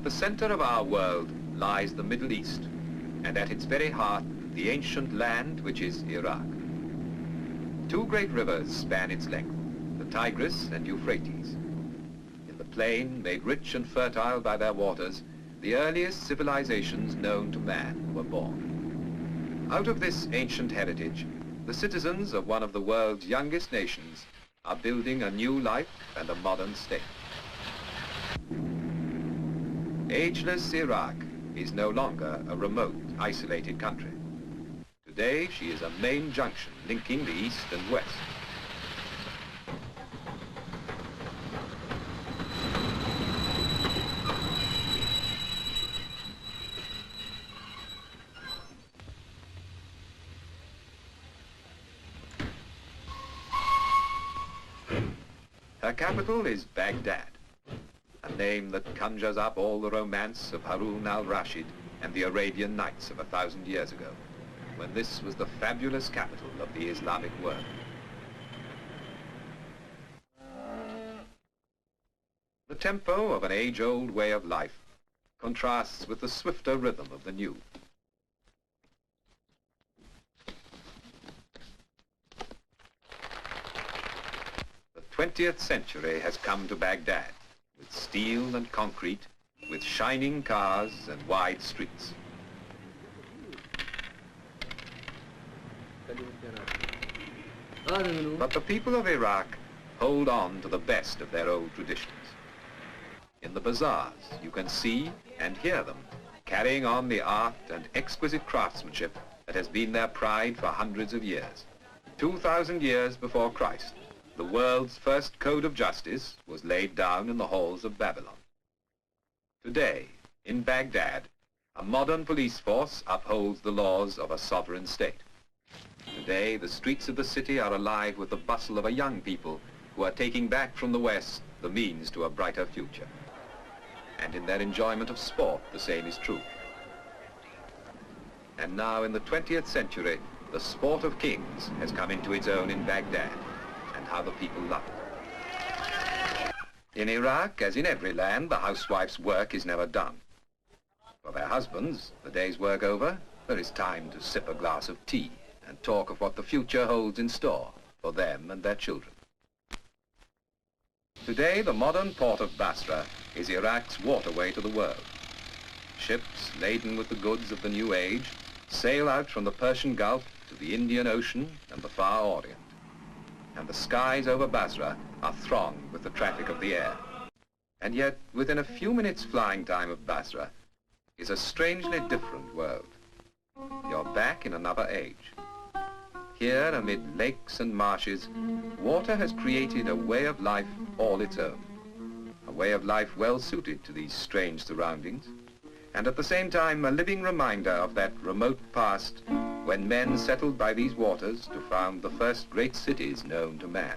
At the center of our world lies the Middle East, and at its very heart, the ancient land which is Iraq. Two great rivers span its length, the Tigris and Euphrates. In the plain, made rich and fertile by their waters, the earliest civilizations known to man were born. Out of this ancient heritage, the citizens of one of the world's youngest nations are building a new life and a modern state. Ageless Iraq is no longer a remote, isolated country. Today, she is a main junction linking the East and West. Her capital is Baghdad, a name that conjures up all the romance of Harun al-Rashid and the Arabian Nights of 1,000 years ago, when this was the fabulous capital of the Islamic world. The tempo of an age-old way of life contrasts with the swifter rhythm of the new. The 20th century has come to Baghdad, with steel and concrete, with shining cars and wide streets. But the people of Iraq hold on to the best of their old traditions. In the bazaars, you can see and hear them carrying on the art and exquisite craftsmanship that has been their pride for hundreds of years. 2,000 years before Christ, the world's first code of justice was laid down in the halls of Babylon. Today, in Baghdad, a modern police force upholds the laws of a sovereign state. Today, the streets of the city are alive with the bustle of a young people who are taking back from the West the means to a brighter future. And in their enjoyment of sport, the same is true. And now, in the 20th century, the sport of kings has come into its own in Baghdad, and how the people love it. In Iraq, as in every land, the housewife's work is never done. For their husbands, the day's work over, there is time to sip a glass of tea and talk of what the future holds in store for them and their children. Today, the modern port of Basra is Iraq's waterway to the world. Ships laden with the goods of the new age sail out from the Persian Gulf to the Indian Ocean and the Far Orient. And the skies over Basra are thronged with the traffic of the air. And yet, within a few minutes flying time of Basra is a strangely different world. You're back in another age. Here, amid lakes and marshes, water has created a way of life all its own. A way of life well suited to these strange surroundings, and at the same time a living reminder of that remote past when men settled by these waters to found the first great cities known to man.